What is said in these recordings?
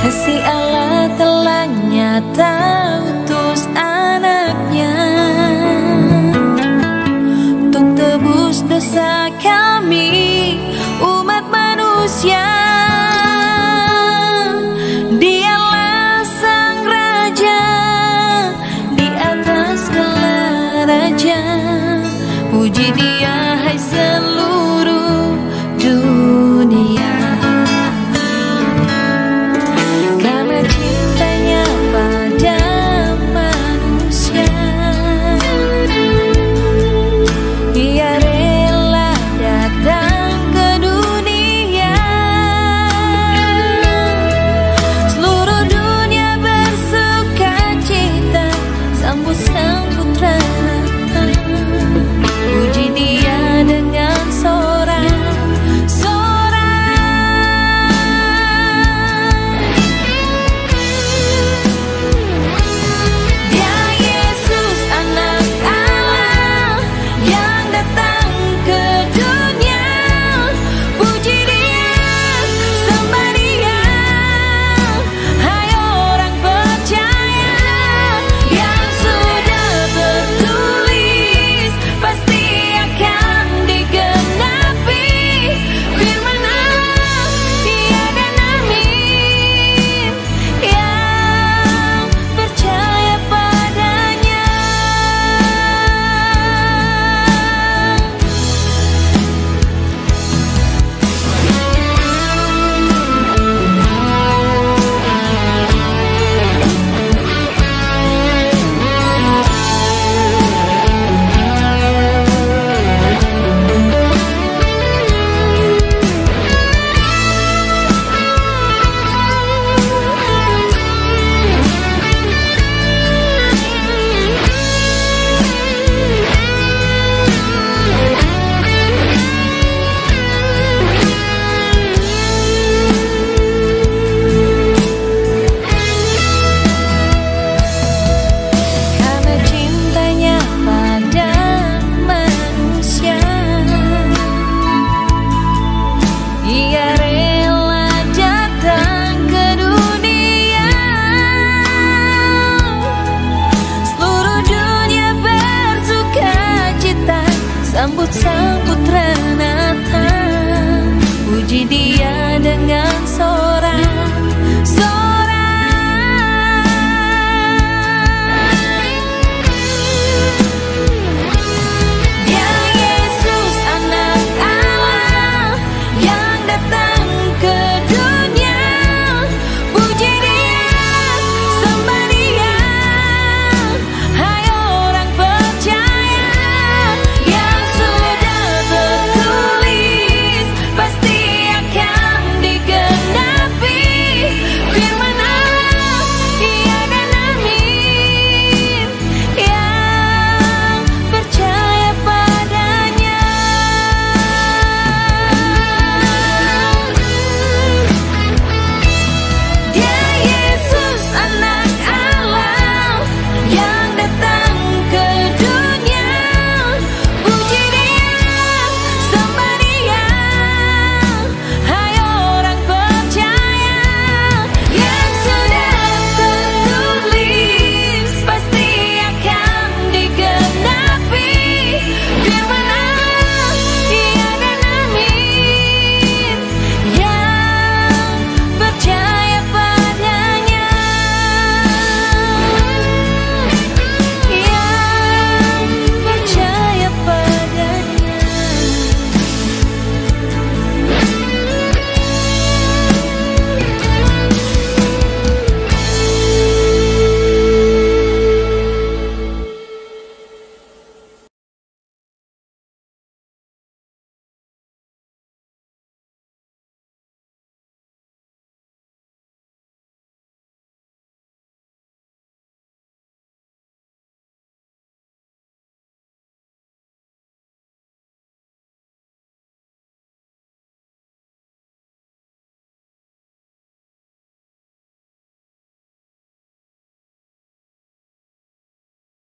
Kasih Allah telah nyata utus anaknya untuk tebus dosa kami umat manusia. Dialah sang raja di atas segala raja, puji dia hai seluruh dunia. Dia rela datang ke dunia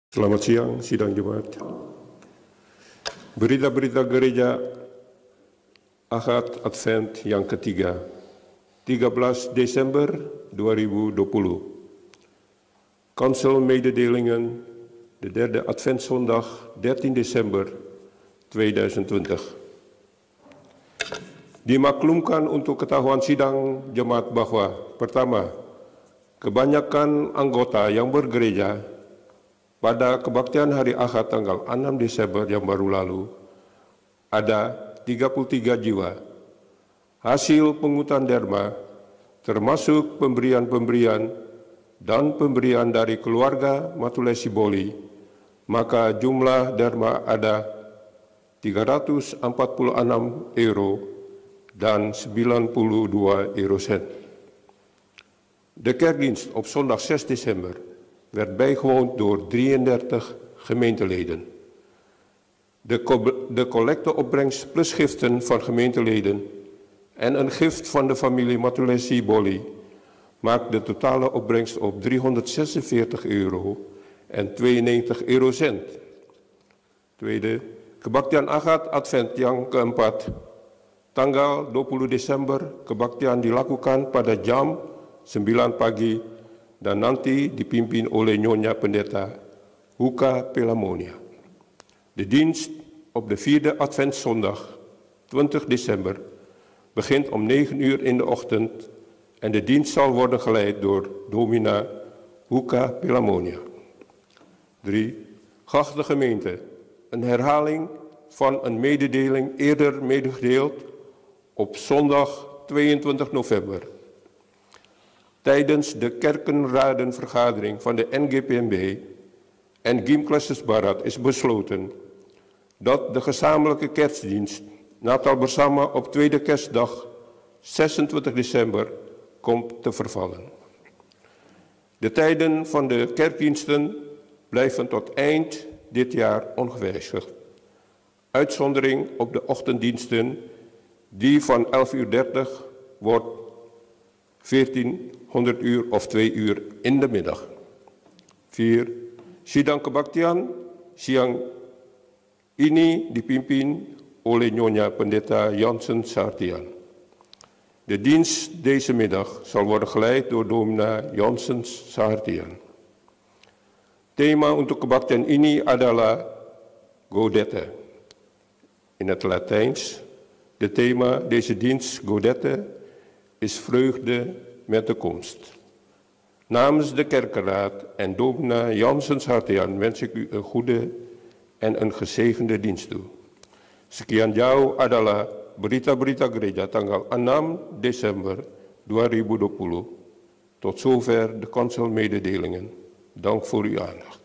Selamat siang, sidang Jumat. Berita-berita gereja Ahad Advent yang ketiga, 13 Desember 2020. Kanselmededelingen, de derde Adventszondag, 13 Desember 2020. Dimaklumkan untuk ketahuan sidang jemaat bahwa pertama, kebanyakan anggota yang bergereja pada kebaktian hari Ahad tanggal 6 Desember yang baru lalu, ada 33 jiwa. Hasil pungutan derma, termasuk pemberian-pemberian dan pemberian dari keluarga Matulesi Boli, maka jumlah derma ada 346 euro dan 92 eurocent. De kerkdienst op zondag 6 december werd bijgewoond door 33 gemeenteleden. De collecteopbrengst plus giften van gemeenteleden en een gift van de familie Matulesi Boli maakt de totale opbrengst op 346 euro en 92 eurocent. Tweede, kebaktian Ahad Advent yang keempat, tanggal 20 Desember, kebaktian dilakukan pada jam 9 pagi dan nanti dipimpin oleh Nyonya Pendeta Huka Pelamonia. De dienst op de vierde Adventszondag, 20 december, begint om 9 uur in de ochtend en de dienst zal worden geleid door domina Huka Pelamonia. 3. Geachte gemeente, een herhaling van een mededeling eerder medegedeeld op zondag 22 november. Tijdens de kerkenradenvergadering van de NGPMB en Gymclasses Barat is besloten dat de gezamenlijke kerstdienst Natal Bersama op tweede kerstdag 26 december komt te vervallen. De tijden van de kerkdiensten blijven tot eind dit jaar ongewijzigd. Uitzondering op de ochtenddiensten die van 11:30 wordt 1400 uur of 2 uur in de middag. 4. Sidang kebaktian siang ini dipimpin oleh Nyonya Pendeta Jansen Sartian. De dienst deze middag zal worden geleid door domina Jansen Sartian. Tema untuk kebaktian ini adalah Gaudete. In het Latijns, de thema deze dienst Gaudete is vreugde met de komst. Namens de kerkenraad en domina Jansen Sartian wens ik u een goede en een gezegende dienst toe. Sekian jauh adalah berita-berita gereja tanggal 6 Desember 2020. Tot zover de kanselmededelingen. Dank voor uw aandacht.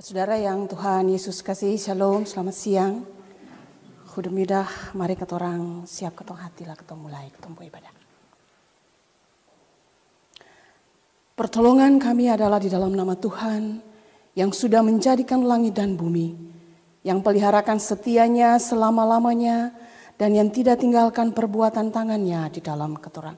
Saudara yang Tuhan Yesus kasih, shalom, selamat siang. Goedemiddag, mari kita orang siap ketong hati lah ketong mulai ketong ibadah. Pertolongan kami adalah di dalam nama Tuhan yang sudah menjadikan langit dan bumi, yang peliharakan setianya selama-lamanya dan yang tidak tinggalkan perbuatan tangannya di dalam ketorang.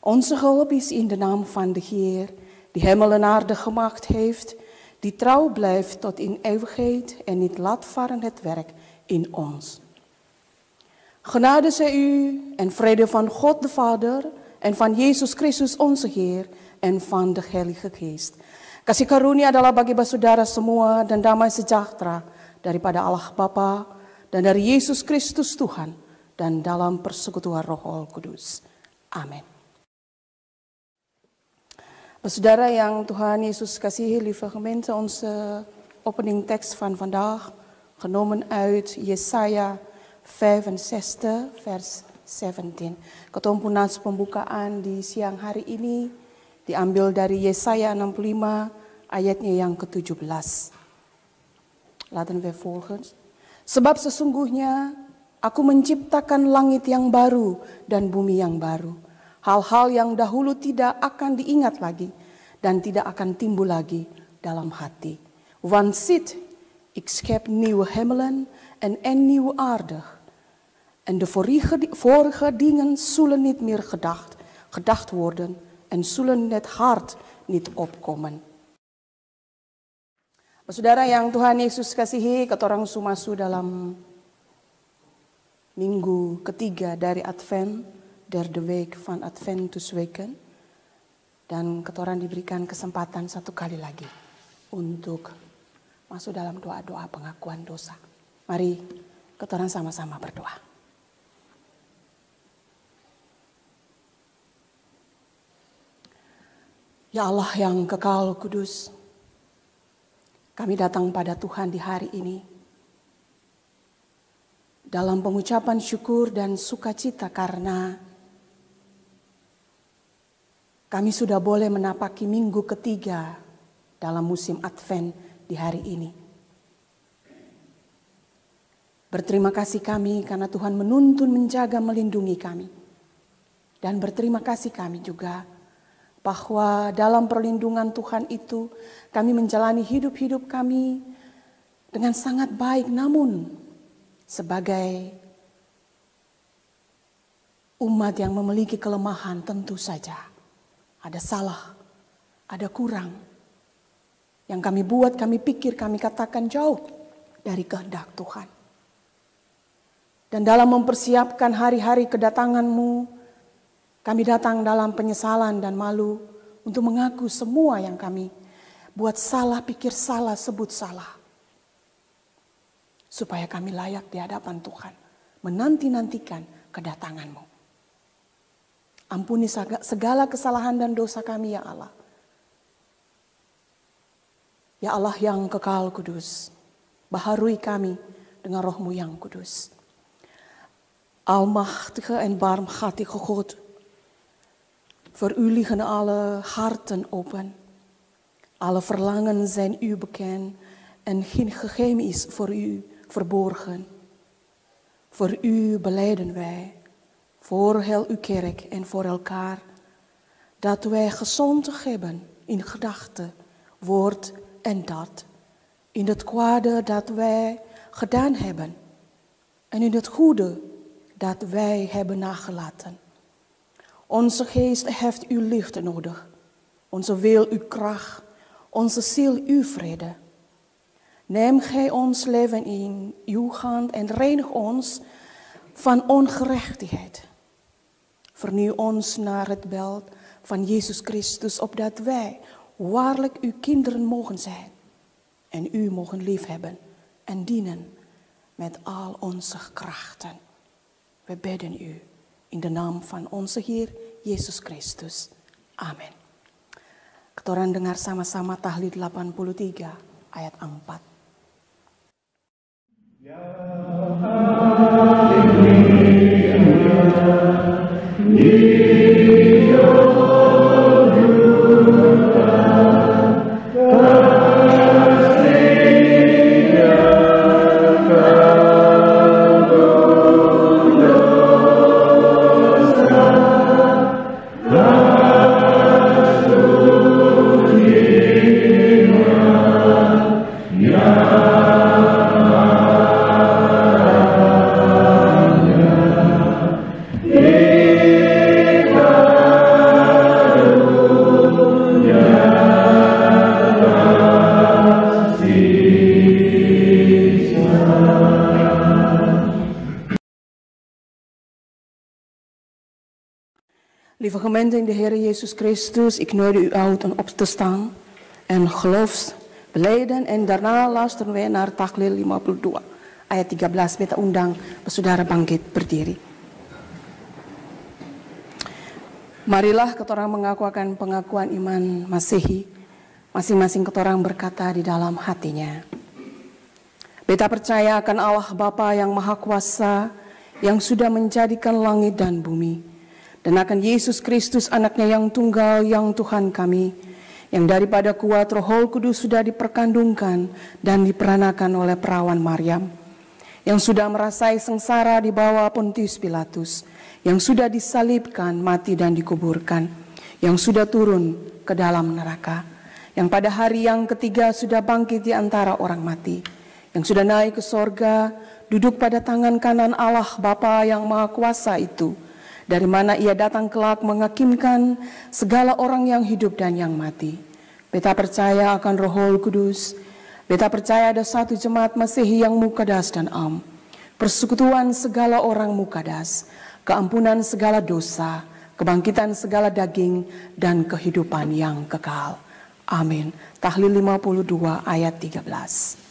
Onze hulp is in de naam van de Heer die hemel en aarde gemaakt heeft, die trouw blijft tot in eeuwigheid en niet laat varen het werk in ons. Genade zij u en vrede van God de Vader en van Yesus Kristus onze Heer en van de Heilige Geest. Kasih karunia adalah bagi saudara semua dan damai sejahtera daripada Allah Bapa dan dari Yesus Kristus Tuhan dan dalam persekutuan Roh Kudus. Amin. Saudara yang Tuhan Yesus kasihi, lieve gemeente, onze opening tekst van vandaag genomen uit Jesaja 65 vers 17. Ketumpunan pembukaan di siang hari ini diambil dari Jesaja 65 ayatnya yang ke-17. Laten we volgen. Sebab sesungguhnya aku menciptakan langit yang baru dan bumi yang baru. Hal-hal yang dahulu tidak akan diingat lagi dan tidak akan timbul lagi dalam hati. Want ziet, ik schep nieuwe hemelen en een nieuwe aarde. En de vorige dingen zullen niet meer gedacht worden en zullen het hart niet opkomen. Saudara yang Tuhan Yesus kasihi, ketorang sumasu dalam minggu ketiga dari Advent, derde week van Adventusweken, dan ketorang diberikan kesempatan satu kali lagi untuk masuk dalam doa-doa pengakuan dosa. Mari ketorang sama-sama berdoa. Ya Allah yang kekal kudus, kami datang pada Tuhan di hari ini dalam pengucapan syukur dan sukacita karena kami sudah boleh menapaki minggu ketiga dalam musim Advent di hari ini. Berterima kasih kami karena Tuhan menuntun, menjaga, melindungi kami. Dan berterima kasih kami juga bahwa dalam perlindungan Tuhan itu kami menjalani hidup-hidup kami dengan sangat baik. Namun sebagai umat yang memiliki kelemahan tentu saja ada salah, ada kurang. Yang kami buat, kami pikir, kami katakan jauh dari kehendak Tuhan. Dan dalam mempersiapkan hari-hari kedatangan-Mu, kami datang dalam penyesalan dan malu untuk mengaku semua yang kami buat salah, pikir salah, sebut salah. Supaya kami layak di hadapan Tuhan, menanti-nantikan kedatangan-Mu. Ampuni segala kesalahan dan dosa kami ya Allah. Ya Allah yang kekal kudus, baharui kami dengan Roh-Mu yang kudus. Almachtige en barmhartige God, voor u liggen alle harten open. Alle verlangen zijn u bekend en geen geheim is voor u verborgen. Voor u belijden wij, voor heel uw kerk en voor elkaar, dat wij gezond hebben in gedachten, woord en daad. In het kwade dat wij gedaan hebben en in het goede dat wij hebben nagelaten. Onze geest heeft uw licht nodig, onze wil uw kracht, onze ziel uw vrede. Neem gij ons leven in uw hand en reinig ons van ongerechtigheid. Vernieuw ons naar het beeld van Jezus Christus, opdat wij waarlijk uw kinderen mogen zijn en u mogen liefhebben en dienen met al onze krachten. We bidden u in de naam van onze Heer Yesus Kristus. Amin. Ketoran dengar sama-sama tahlil 83 ayat 4. Ya, Yeah. Lieve gemeente in de Heer Jezus Christus, ik nodig u uit om op te staan en geloofsbelijden. En daarna luisteren wij naar Tahlil 52, ayat 13. Beta undang saudara bangkit berdiri. Marilah ketorang mengaku akan pengakuan iman Masehi. Masing-masing ketorang berkata di dalam hatinya. Beta percaya akan Allah Bapa yang Maha Kuasa, yang sudah menjadikan langit dan bumi, dan akan Yesus Kristus anaknya yang tunggal, yang Tuhan kami, yang daripada kuat Roh Kudus sudah diperkandungkan dan diperanakan oleh perawan Maryam, yang sudah merasai sengsara di bawah Pontius Pilatus, yang sudah disalibkan, mati dan dikuburkan, yang sudah turun ke dalam neraka, yang pada hari yang ketiga sudah bangkit di antara orang mati, yang sudah naik ke sorga, duduk pada tangan kanan Allah Bapa yang Maha Kuasa itu, dari mana ia datang kelak menghakimkan segala orang yang hidup dan yang mati. Beta percaya akan Roh Kudus. Beta percaya ada satu jemaat Masehi yang mukadas dan am, persekutuan segala orang mukadas, keampunan segala dosa, kebangkitan segala daging, dan kehidupan yang kekal. Amin. Tahlil 52 ayat 13.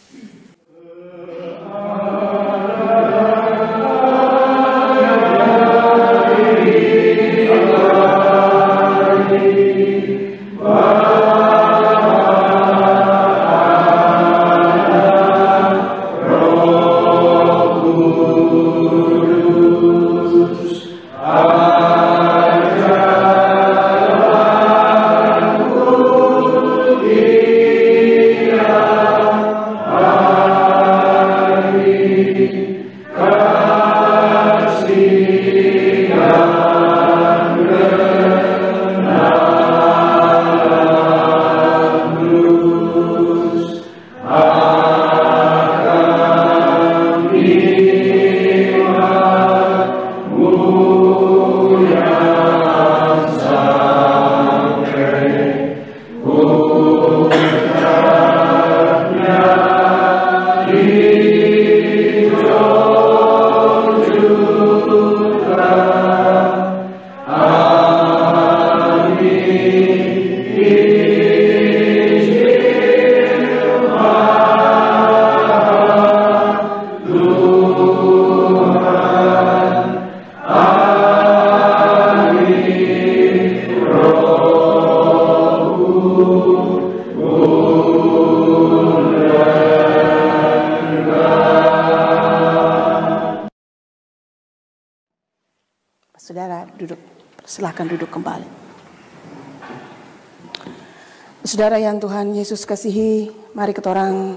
Saudara duduk, silakan duduk kembali. Saudara yang Tuhan Yesus kasihi, mari kita orang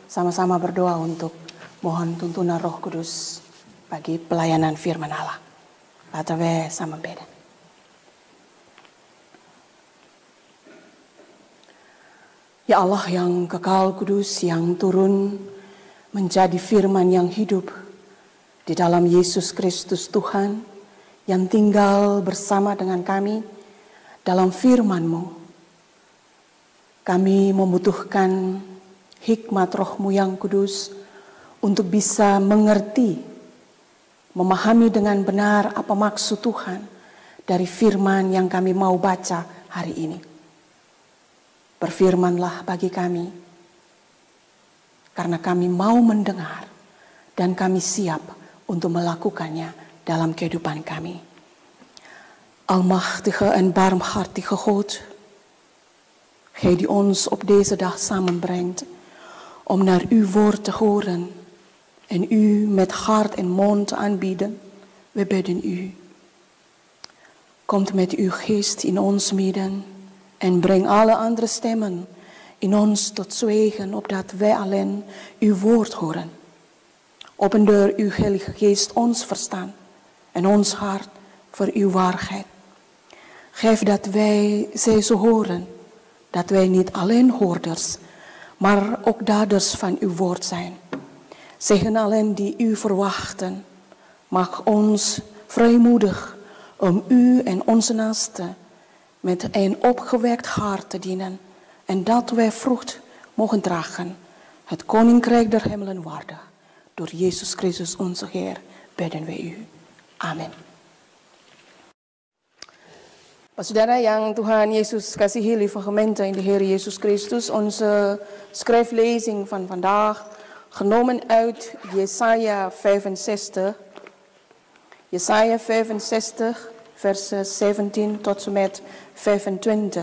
sama-sama berdoa untuk mohon tuntunan Roh Kudus bagi pelayanan firman Allah. Laten we samen bidden. Ya Allah yang kekal kudus, yang turun menjadi firman yang hidup di dalam Yesus Kristus Tuhan, yang tinggal bersama dengan kami dalam firman-Mu. Kami membutuhkan hikmat Roh-Mu yang kudus untuk bisa mengerti, memahami dengan benar apa maksud Tuhan dari firman yang kami mau baca hari ini. Berfirmanlah bagi kami, karena kami mau mendengar dan kami siap untuk melakukannya dalam kehidupan kami. Almachtige en barmhartige God, Gij die ons op deze dag samenbrengt om naar uw woord te horen en u met hart en mond te aanbieden, we bidden u. Komt met uw geest in ons midden en breng alle andere stemmen in ons tot zwijgen, opdat wij alleen uw woord horen. Openbaar uw Heilige Geest ons verstand en ons hart voor uw waarheid. Geef dat wij zij zo horen, dat wij niet alleen hoorders, maar ook daders van uw woord zijn. Zegen allen die u verwachten, mag ons vrijmoedig om u en onze naasten met een opgewekt hart te dienen, en dat wij vrucht mogen dragen, het Koninkrijk der Hemelen waardig. Door Jezus Christus onze Heer bidden wij u. Amen. Pak saudara yang Tuhan Yesus kasihi, lieve gemeente in de Heer Jezus Christus, onze schrijflezing van vandaag genomen uit Jesaja 65. Jesaja 65 versen 17 tot en met 25.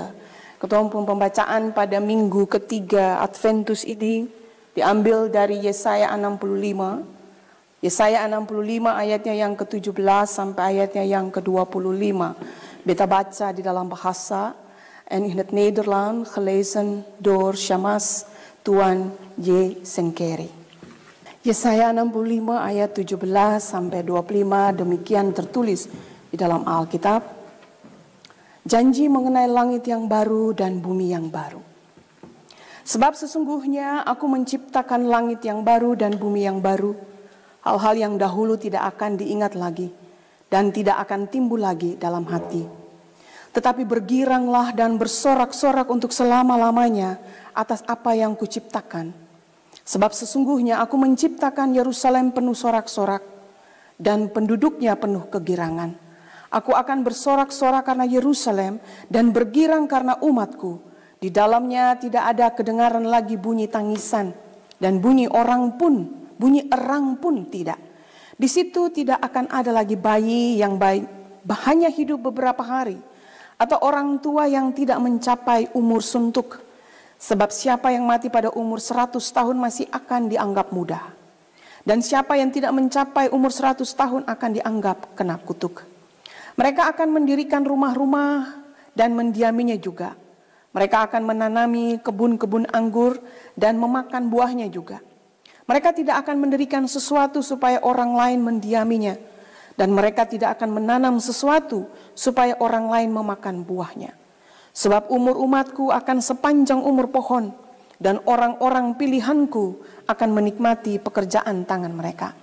Ketompo pembacaan pada minggu ketiga Adventus ini diambil dari Yesaya 65. Yesaya 65 ayatnya yang ke-17 sampai ayatnya yang ke-25. Beta baca di dalam bahasa en in het Nederlands gelezen door Shamas Tuan J. Senkeri. Yesaya 65 ayat 17 sampai 25 demikian tertulis di dalam Alkitab. Janji mengenai langit yang baru dan bumi yang baru. Sebab sesungguhnya aku menciptakan langit yang baru dan bumi yang baru. Hal-hal yang dahulu tidak akan diingat lagi dan tidak akan timbul lagi dalam hati. Tetapi bergiranglah dan bersorak-sorak untuk selama-lamanya atas apa yang kuciptakan. Sebab sesungguhnya aku menciptakan Yerusalem penuh sorak-sorak dan penduduknya penuh kegirangan. Aku akan bersorak-sorak karena Yerusalem dan bergirang karena umatku. Di dalamnya tidak ada kedengaran lagi bunyi tangisan dan bunyi erang pun tidak. Di situ tidak akan ada lagi bayi yang hanya hidup beberapa hari, atau orang tua yang tidak mencapai umur suntuk. Sebab siapa yang mati pada umur 100 tahun masih akan dianggap muda. Dan siapa yang tidak mencapai umur 100 tahun akan dianggap kena kutuk. Mereka akan mendirikan rumah-rumah dan mendiaminya juga. Mereka akan menanami kebun-kebun anggur dan memakan buahnya juga. Mereka tidak akan mendirikan sesuatu supaya orang lain mendiaminya. Dan mereka tidak akan menanam sesuatu supaya orang lain memakan buahnya. Sebab umur umatku akan sepanjang umur pohon. Dan orang-orang pilihanku akan menikmati pekerjaan tangan mereka.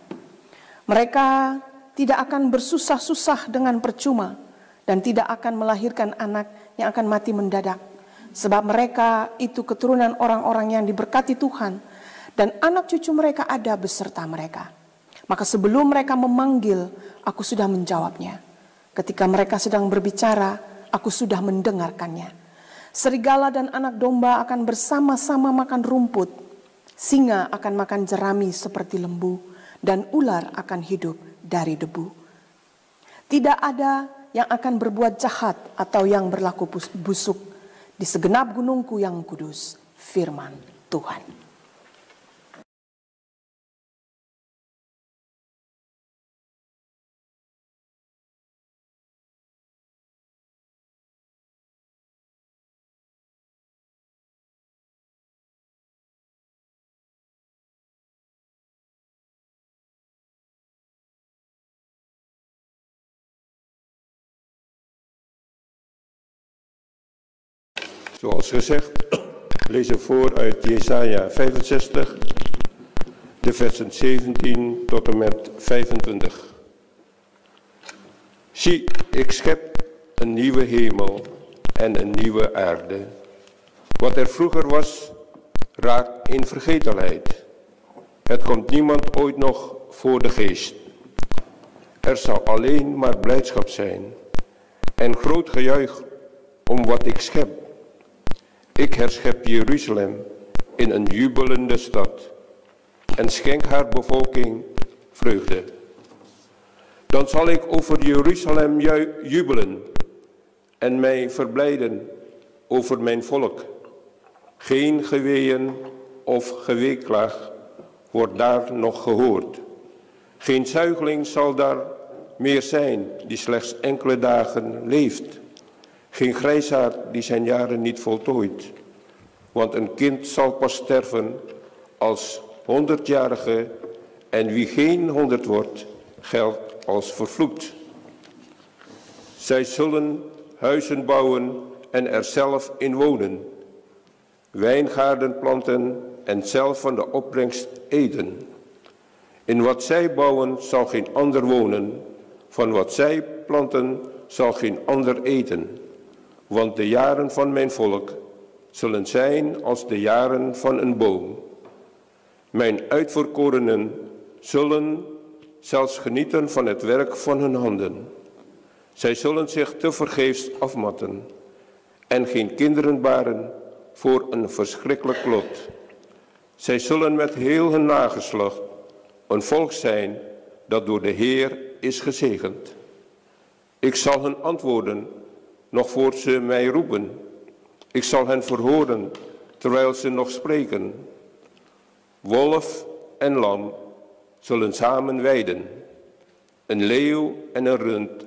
Mereka tidak akan bersusah-susah dengan percuma. Dan tidak akan melahirkan anak yang akan mati mendadak. Sebab mereka itu keturunan orang-orang yang diberkati Tuhan. Dan anak cucu mereka ada beserta mereka. Maka sebelum mereka memanggil, aku sudah menjawabnya. Ketika mereka sedang berbicara, aku sudah mendengarkannya. Serigala dan anak domba akan bersama-sama makan rumput. Singa akan makan jerami seperti lembu. Dan ular akan hidup dari debu. Tidak ada yang akan berbuat jahat atau yang berlaku busuk di segenap gunungku yang kudus, firman Tuhan. Zoals gezegd, lees ik voor uit Jesaja 65, de versen 17 tot en met 25. Zie, ik schep een nieuwe hemel en een nieuwe aarde. Wat er vroeger was, raakt in vergetelheid. Het komt niemand ooit nog voor de geest. Er zal alleen maar blijdschap zijn en groot gejuich om wat ik schep. Ik herschep Jeruzalem in een jubelende stad en schenk haar bevolking vreugde. Dan zal ik over Jeruzalem jubelen en mij verblijden over mijn volk. Geen geween of geweeklaag wordt daar nog gehoord. Geen zuigeling zal daar meer zijn die slechts enkele dagen leeft. Geen grijsaard die zijn jaren niet voltooit. Want een kind zal pas sterven als 100-jarige en wie geen 100 wordt, geldt als vervloekt. Zij zullen huizen bouwen en er zelf in wonen. Wijngaarden planten en zelf van de opbrengst eten. In wat zij bouwen zal geen ander wonen. Van wat zij planten zal geen ander eten. Want de jaren van mijn volk zullen zijn als de jaren van een boom. Mijn uitverkorenen zullen zelfs genieten van het werk van hun handen. Zij zullen zich tevergeefs afmatten en geen kinderen baren voor een verschrikkelijk lot. Zij zullen met heel hun nageslacht een volk zijn dat door de Heer is gezegend. Ik zal hen antwoorden, nog voor ze mij roepen. Ik zal hen verhoren, terwijl ze nog spreken. Wolf en lam zullen samen weiden. Een leeuw en een rund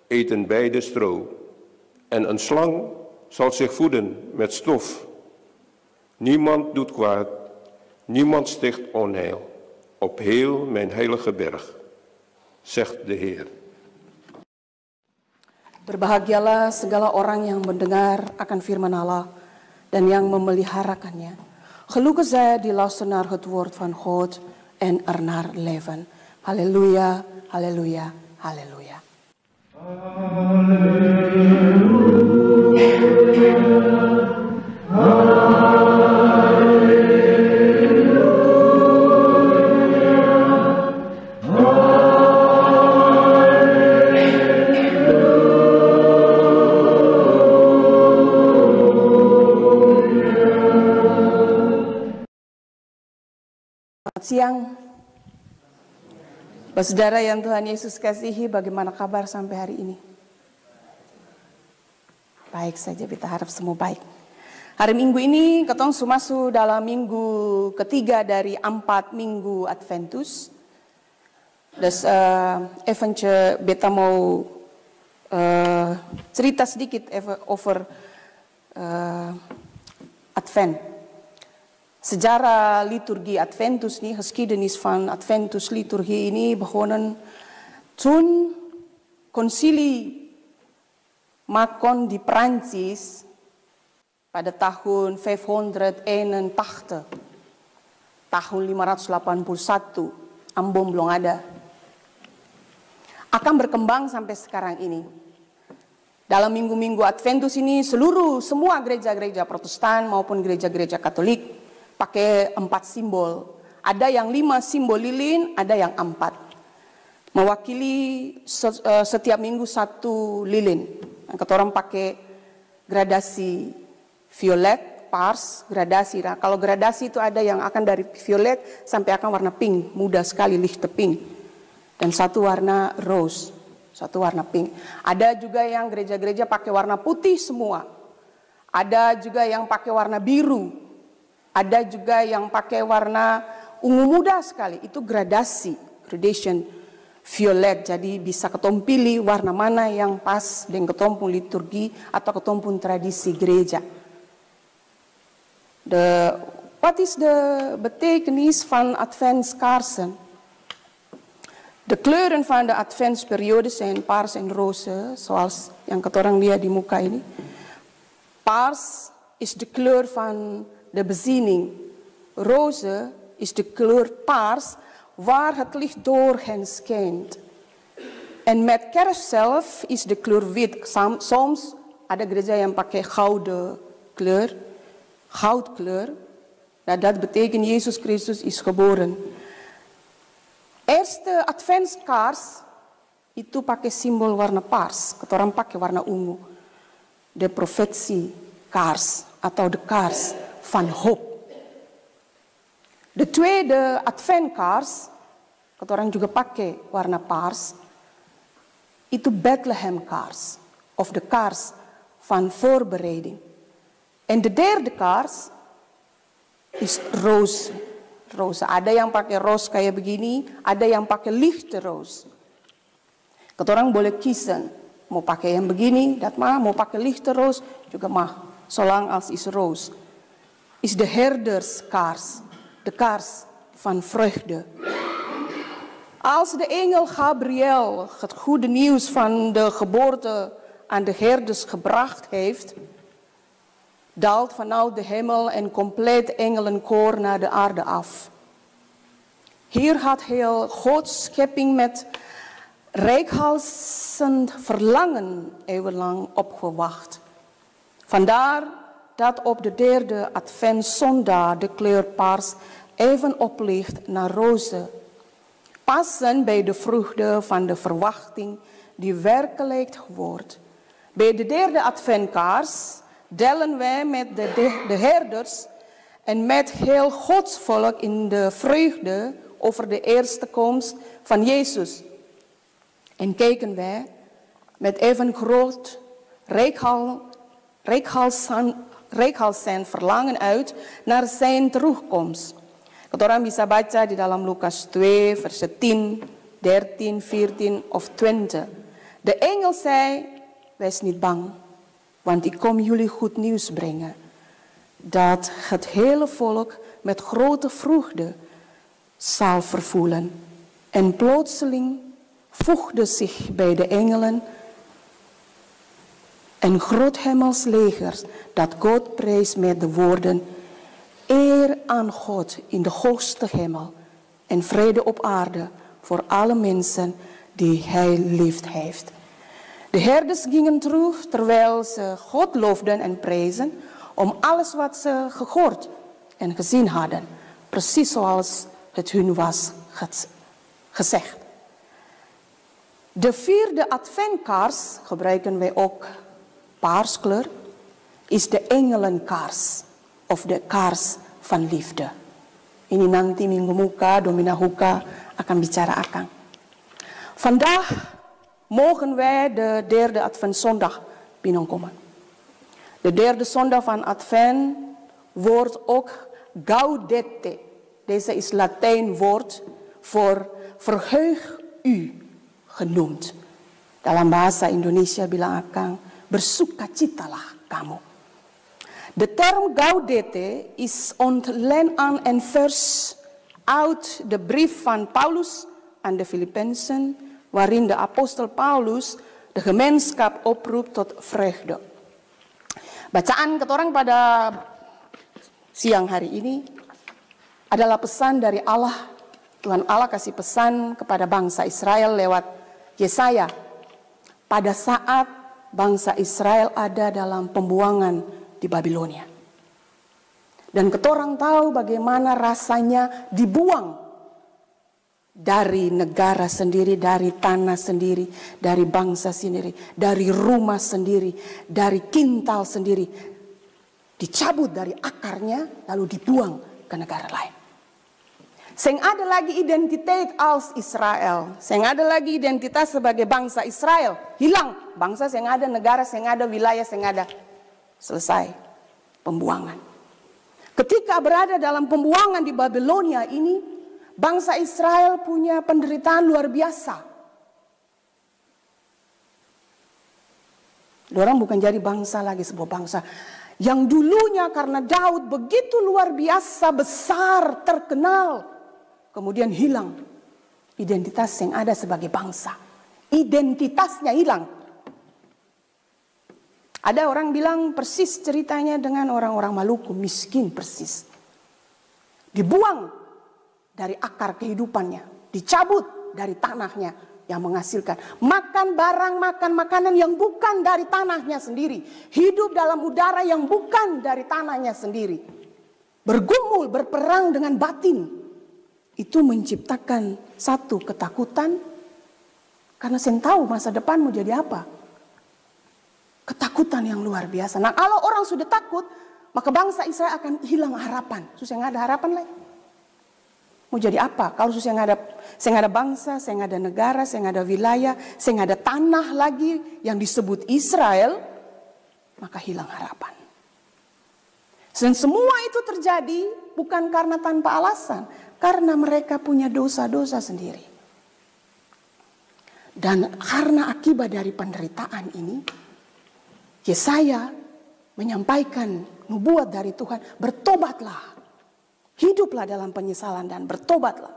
eten beide stro. En een slang zal zich voeden met stof. Niemand doet kwaad, niemand sticht onheil op heel mijn heilige berg, zegt de Heer. Berbahagialah segala orang yang mendengar akan firman Allah dan yang memeliharakannya. Gelukkig zij die luisteren naar het woord van God en ernaar leven. Halleluja, halleluja, halleluja. Siang, saudara yang Tuhan Yesus kasihi, bagaimana kabar sampai hari ini? Baik saja, kita harap semua baik. Hari Minggu ini ketong masuk dalam minggu ketiga dari 4 minggu Adventus. Dus eventje beta mau cerita sedikit even over Advent. Sejarah liturgi Adventus nih, geschiedenis van Adventus liturgie ini begonnen toen konsili Macon di Prancis pada tahun 581, tahun 581, Ambon belum ada, akan berkembang sampai sekarang ini. Dalam minggu-minggu Adventus ini semua gereja-gereja Protestan maupun gereja-gereja Katolik pakai 4 simbol. Ada yang 5 simbol lilin, ada yang 4. Mewakili setiap minggu 1 lilin. Kata orang pakai gradasi violet, pars, gradasi. Nah, kalau gradasi itu ada yang akan dari violet sampai akan warna pink, mudah sekali, lichte pink. Dan 1 warna rose, 1 warna pink. Ada juga yang gereja-gereja pakai warna putih semua. Ada juga yang pakai warna biru. Ada juga yang pakai warna ungu muda sekali, itu gradasi, gradation violet. Jadi bisa ketong pilih warna mana yang pas dengan ketong pun liturgi atau ketong pun tradisi gereja. What is the betekenis van Adventskaarsen? De kleuren van de Adventsperiode zijn paars en roze, zoals yang ketorang lihat di muka ini. Paars is de kleur van de bezinning. Roze is de kleur paars waar het licht doorheen schijnt. En met kerst zelf is de kleur wit. Soms ada gereja yang pakai goudkleur. Nou, dat betekent Jezus Christus is geboren. Eerste adventskaars itu pakai simbol warna paars. Ketorang pakai warna ungu. De profetiekaars atau de kaars van hoop. De tweede adventkaars, ketorang juga pakai warna paars, itu Bethlehemkaars, of de kaars van voorbereiding. En de derde kaars is roze. Roze. Ada yang pakai roze kayak begini, ada yang pakai lichte roze. Ketorang boleh kiezen, mau pakai yang begini, dat mah, mau pakai lichte roze juga mah, zolang als is roze. Is de herderskaars, de kaars van vreugde. Als de engel Gabriel het goede nieuws van de geboorte aan de herders gebracht heeft, daalt vanuit de hemel een compleet engelenkoor naar de aarde af. Hier had heel Gods schepping met reikhalzend verlangen eeuwenlang opgewacht. Vandaar dat op de derde adventszondag de kleur paars even oplicht naar roze. Passen bij de vreugde van de verwachting die werkelijk wordt. Bij de derde adventkaars delen wij met de herders en met heel Gods volk in de vreugde over de eerste komst van Jezus. En kijken wij met even groot reikhalsend verlangen uit naar zijn terugkomst. Orang bisa baca di dalam Lukas 2 vers 10, 13, 14 of 20. De engel zei, wees niet bang, want ik kom jullie goed nieuws brengen. Dat het hele volk met grote vreugde zal vervoelen. En plotseling voegde zich bij de engelen een groot hemels leger dat God prees met de woorden: eer aan God in de hoogste hemel en vrede op aarde voor alle mensen die hij lief heeft. De herders gingen terug terwijl ze God loofden en prezen om alles wat ze gehoord en gezien hadden, precies zoals het hun was gezegd. De vierde adventkaars, gebruiken wij ook paarskleur, is de engelenkaars of de kaars van liefde. Ini nanti minggu muka, Domina Huka akan bicara akan. Vandaag mogen wij de derde adventzondag binnenkomen. De derde zondag van advent wordt ook gaudete. Deze is Latijn woord voor verheug u genoemd. Dalam bahasa Indonesia bilang akan bersukacitalah kamu. De term gaudete is ontleend aan een vers uit de brief van Paulus aan de Filippenzen, waarin de apostel Paulus de gemeenschap oproept tot vreugde. Bacaan ketorang pada siang hari ini adalah pesan dari Allah. Tuhan Allah kasih pesan kepada bangsa Israel lewat Yesaya. Pada saat bangsa Israel ada dalam pembuangan di Babilonia. Dan ketorang tahu bagaimana rasanya dibuang dari negara sendiri, dari tanah sendiri, dari bangsa sendiri, dari rumah sendiri, dari kintal sendiri. Dicabut dari akarnya lalu dibuang ke negara lain. Seng ada lagi identitas als Israel. Seng ada lagi identitas sebagai bangsa Israel. Hilang. Bangsa seng ada, negara seng ada, wilayah seng ada. Selesai pembuangan. Ketika berada dalam pembuangan di Babilonia ini, bangsa Israel punya penderitaan luar biasa. Dorang bukan jadi bangsa lagi, sebuah bangsa yang dulunya karena Daud begitu luar biasa, besar, terkenal, kemudian hilang identitas yang ada sebagai bangsa. Identitasnya hilang. Ada orang bilang persis ceritanya dengan orang-orang Maluku, miskin persis. Dibuang dari akar kehidupannya, dicabut dari tanahnya yang menghasilkan. Makan barang, makan makanan yang bukan dari tanahnya sendiri. Hidup dalam udara yang bukan dari tanahnya sendiri. Bergumul, berperang dengan batin. Itu menciptakan satu ketakutan. Karena saya tahu masa depan mau jadi apa. Ketakutan yang luar biasa. Nah, kalau orang sudah takut, maka bangsa Israel akan hilang harapan. Susah nggak ada harapan lagi. Mau jadi apa? Kalau susah nggak ada bangsa, saya nggak ada negara, saya nggak ada wilayah, saya nggak ada tanah lagi yang disebut Israel, maka hilang harapan. Dan semua itu terjadi bukan karena tanpa alasan, karena mereka punya dosa-dosa sendiri. Dan karena akibat dari penderitaan ini, Yesaya menyampaikan nubuat dari Tuhan, bertobatlah, hiduplah dalam penyesalan dan bertobatlah.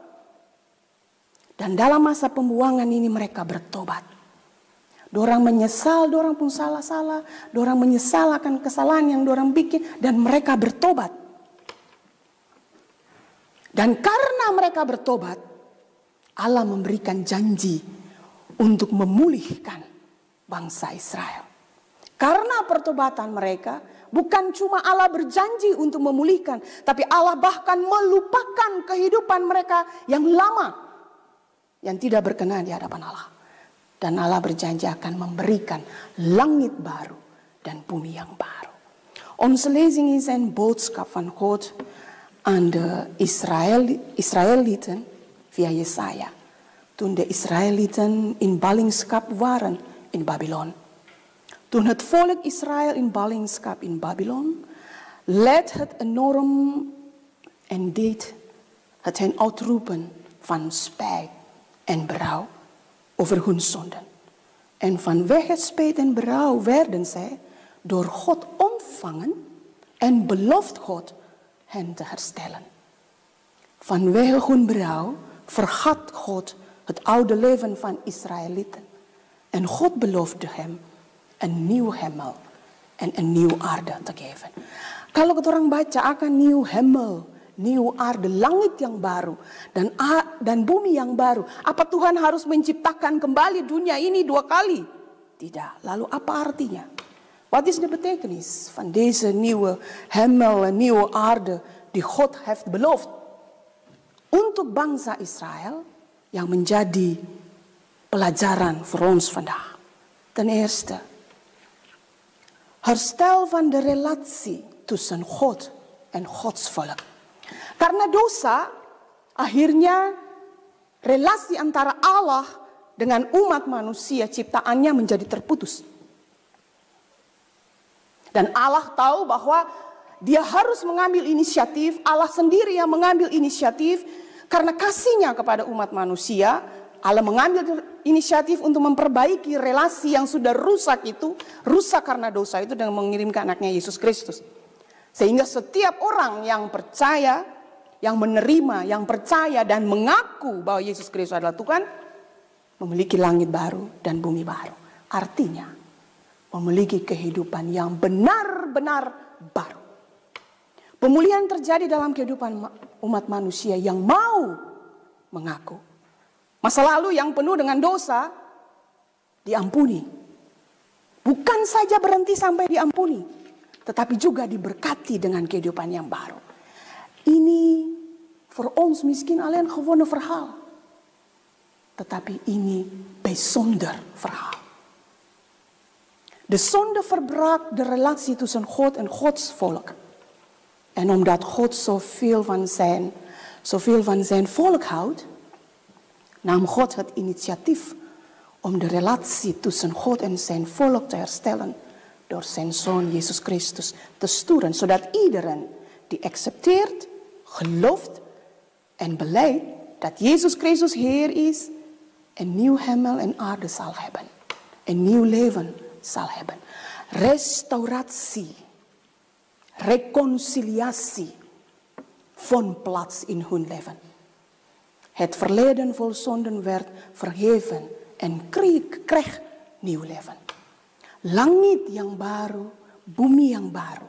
Dan dalam masa pembuangan ini mereka bertobat. Dorang menyesal, dorang pun salah-salah, dorang menyesal akan kesalahan yang dorang bikin dan mereka bertobat. Dan karena mereka bertobat, Allah memberikan janji untuk memulihkan bangsa Israel. Karena pertobatan mereka, bukan cuma Allah berjanji untuk memulihkan, tapi Allah bahkan melupakan kehidupan mereka yang lama, yang tidak berkenan di hadapan Allah. Dan Allah berjanji akan memberikan langit baru dan bumi yang baru. Onze lezing is een boodschap van God aan de Israëlieten via Jesaja. Toen de Israëlieten in ballingschap waren in Babylon. Toen het volk Israël in ballingschap in Babylon leed het enorm en deed het hen uitroepen van spijt en berouw over hun zonden. En vanwege spijt en berouw werden zij door God ontvangen en belooft God hen te herstellen. Vanwege hun berouw vergat God het oude leven van Israëlieten. En God beloofde hem een nieuw hemel en een nieuw aarde te geven. Kalau kita orang baca akan nieuw hemel, nieuw aarde, langit yang baru dan bumi yang baru. Apa Tuhan harus menciptakan kembali dunia ini 2 kali? Tidak. Lalu apa artinya? Wat is de betekenis van deze nieuwe hemel en nieuwe aarde die God heeft beloofd untuk bangsa Israël yang menjadi pelajaran voor ons vandaag? Ten eerste, herstel van de relatie tussen God en Gods volk. Karena dosa, akhirnya relasi antara Allah dengan umat manusia ciptaannya menjadi terputus. Dan Allah tahu bahwa dia harus mengambil inisiatif, Allah sendiri yang mengambil inisiatif karena kasihnya kepada umat manusia. Allah mengambil inisiatif untuk memperbaiki relasi yang sudah rusak itu, rusak karena dosa itu dengan mengirimkan anaknya Yesus Kristus. Sehingga setiap orang yang percaya, yang menerima, yang percaya dan mengaku bahwa Yesus Kristus adalah Tuhan, memiliki langit baru dan bumi baru. Artinya, memiliki kehidupan yang benar-benar baru. Pemulihan terjadi dalam kehidupan umat manusia yang mau mengaku. Masa lalu yang penuh dengan dosa diampuni. Bukan saja berhenti sampai diampuni, tetapi juga diberkati dengan kehidupan yang baru. Ini voor ons misschien alleen gewone verhaal. Tetapi ini bijzonder verhaal. De zonde verbrak de relatie tussen God en Gods volk. En omdat God zoveel van zijn volk houdt, nam God het initiatief om de relatie tussen God en zijn volk te herstellen door zijn Zoon Jezus Christus te sturen, zodat iedereen die accepteert, gelooft en beleidt dat Jezus Christus Heer is, een nieuw hemel en aarde zal hebben, een nieuw leven zal hebben. Restauratie, reconciliatie vond plaats in hun leven. Het verleden vol zonden werd vergeven en kreeg nieuw leven. Langit yang baru, bumi yang baru,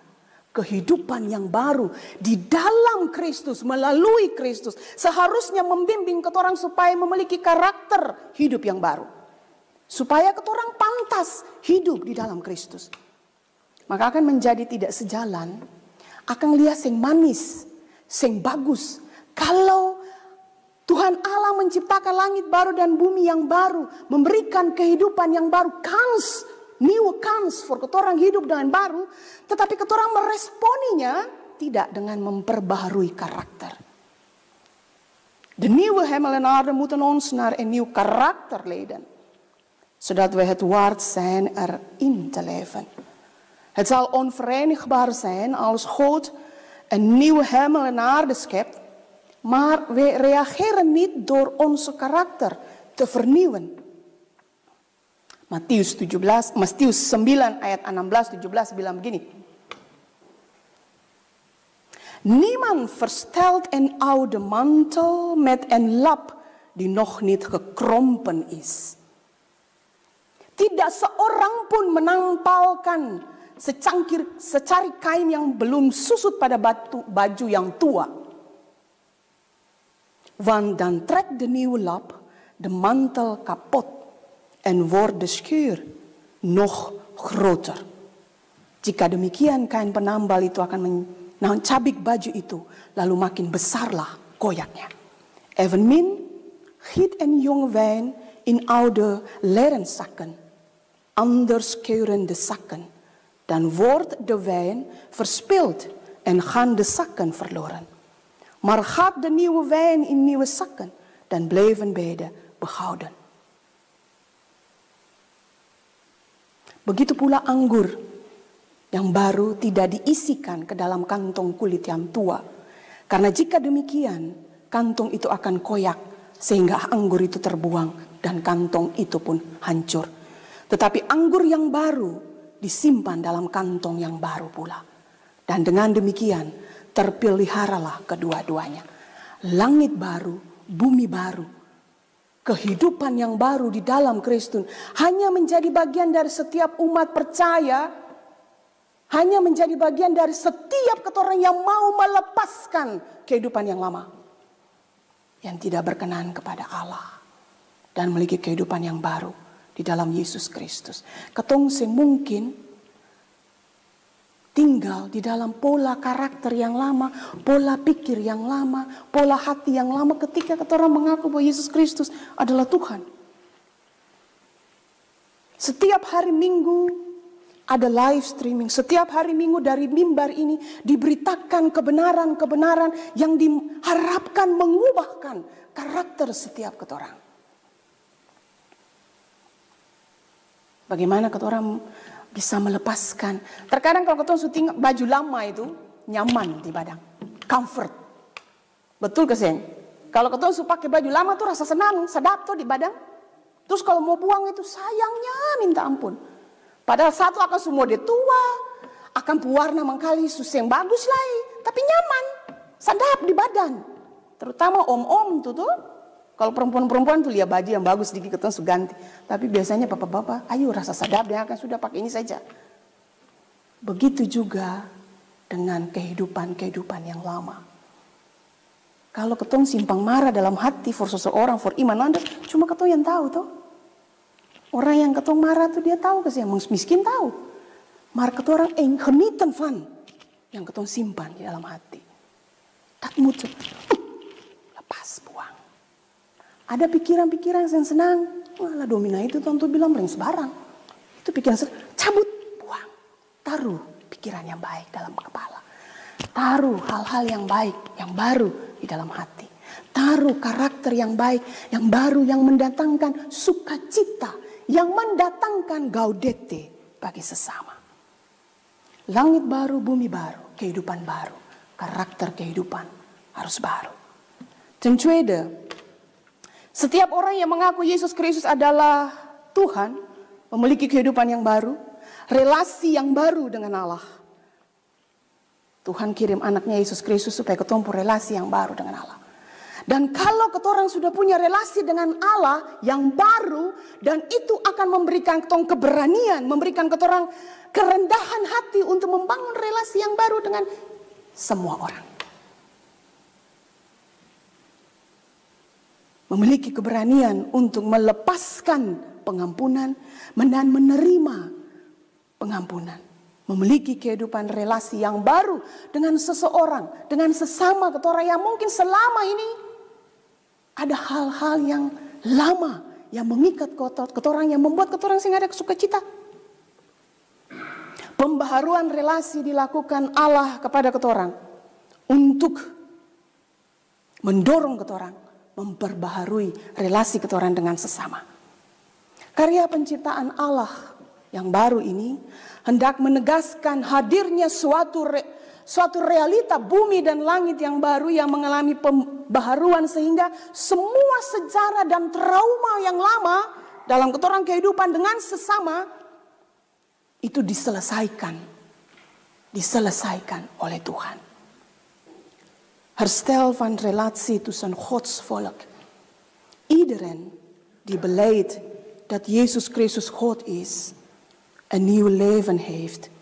kehidupan yang baru di dalam Kristus, melalui Kristus, seharusnya membimbing ketorang supaya memiliki karakter hidup yang baru. Supaya ketorang pantas hidup di dalam Kristus. Maka akan menjadi tidak sejalan, akan lihat yang manis, yang bagus. Kalau Tuhan Allah menciptakan langit baru dan bumi yang baru, memberikan kehidupan yang baru, new kans for ketorang hidup dengan baru, tetapi ketorang meresponinya tidak dengan memperbaharui karakter. De nieuwe hemel en aarde moeten ons naar een nieuw karakter leiden, zodat we het waard zijn erin te leven. Het zal onverenigbaar zijn als God een nieuwe hemel en aarde schept, maar we reageren niet door onze karakter te vernieuwen. Matius 9 ayat 16-17 bilang begini. Niemand verstelt een oude mantel met een lap die nog niet gekrompen is. Tidak seorang pun menampalkan secari kain yang belum susut pada baju yang tua. Want dan trekt de nieuwe lap de mantel kapot en wordt de scheur nog groter. Jika demikian, kain penambal itu akan mencabik baju itu, lalu makin besarlah koyaknya. Evenmin giet een jonge wijn in oude leren zakken, anders keuren de zakken. Dan wordt de wijn verspild en gaan de zakken verloren. Maar gaat de nieuwe wijn in nieuwe zakken, dan blijven beide behouden. Begitu pula anggur yang baru tidak diisikan ke dalam kantong kulit yang tua. Karena jika demikian, kantong itu akan koyak sehingga anggur itu terbuang dan kantong itu pun hancur. Tetapi anggur yang baru disimpan dalam kantong yang baru pula. Dan dengan demikian terpeliharalah kedua-duanya. Langit baru, bumi baru. Kehidupan yang baru di dalam Kristus hanya menjadi bagian dari setiap umat percaya. Hanya menjadi bagian dari setiap orang yang mau melepaskan kehidupan yang lama. Yang tidak berkenan kepada Allah. Dan memiliki kehidupan yang baru di dalam Yesus Kristus. Ketong semungkin tinggal di dalam pola karakter yang lama, pola pikir yang lama, pola hati yang lama ketika orang mengaku bahwa Yesus Kristus adalah Tuhan. Setiap hari Minggu ada live streaming. Setiap hari Minggu dari mimbar ini diberitakan kebenaran-kebenaran yang diharapkan mengubahkan karakter setiap orang. Bagaimana orang bisa melepaskan. Terkadang kalau kita syuting baju lama itu nyaman di badan. Comfort. Betul kesen? Kalau kita pakai baju lama tuh rasa senang, sedap tuh di badan. Terus kalau mau buang itu sayangnya minta ampun. Padahal satu akan semua dia tua, akan pewarna mengkali susu yang bagus lah, tapi nyaman, sedap di badan. Terutama om-om tuh. Kalau perempuan-perempuan tuh lihat baju yang bagus dikit ketemu ganti. Tapi biasanya bapak-bapak, ayo rasa sadap dia akan sudah pakai ini saja. Begitu juga dengan kehidupan yang lama. Kalau ketemu simpang marah dalam hati for seseorang, for iman Anda, cuma ketemu yang tahu tuh. Orang yang ketemu marah tuh dia tahu kasih, yang miskin tahu. Maar ketemu orang genieten van yang ketemu simpan di dalam hati. Tak mutu, lepas buang. Ada pikiran-pikiran yang senang. Walah domina itu tentu bilang paling sebarang. Itu pikiran senang. Cabut, buang. Taruh pikiran yang baik dalam kepala. Taruh hal-hal yang baik, yang baru di dalam hati. Taruh karakter yang baik, yang baru, yang mendatangkan sukacita. Yang mendatangkan gaudete bagi sesama. Langit baru, bumi baru, kehidupan baru. Karakter kehidupan harus baru. Ten tweede, setiap orang yang mengaku Yesus Kristus adalah Tuhan, memiliki kehidupan yang baru, relasi yang baru dengan Allah. Tuhan kirim anaknya Yesus Kristus supaya ketemu relasi yang baru dengan Allah. Dan kalau orang sudah punya relasi dengan Allah yang baru, dan itu akan memberikan keberanian, memberikan orang kerendahan hati untuk membangun relasi yang baru dengan semua orang. Memiliki keberanian untuk melepaskan pengampunan dan menerima pengampunan. Memiliki kehidupan relasi yang baru dengan seseorang, dengan sesama orang yang mungkin selama ini ada hal-hal yang lama yang mengikat orang, yang membuat orang sehingga ada sukacita. Pembaharuan relasi dilakukan Allah kepada orang untuk mendorong orang memperbaharui relasi orang dengan sesama. Karya penciptaan Allah yang baru ini hendak menegaskan hadirnya suatu realita bumi dan langit yang baru yang mengalami pembaharuan sehingga semua sejarah dan trauma yang lama dalam orang kehidupan dengan sesama itu diselesaikan oleh Tuhan. Herstel van relatie tussen Gods volk. Iedereen die beleidt dat Jezus Christus God is, een nieuw leven heeft,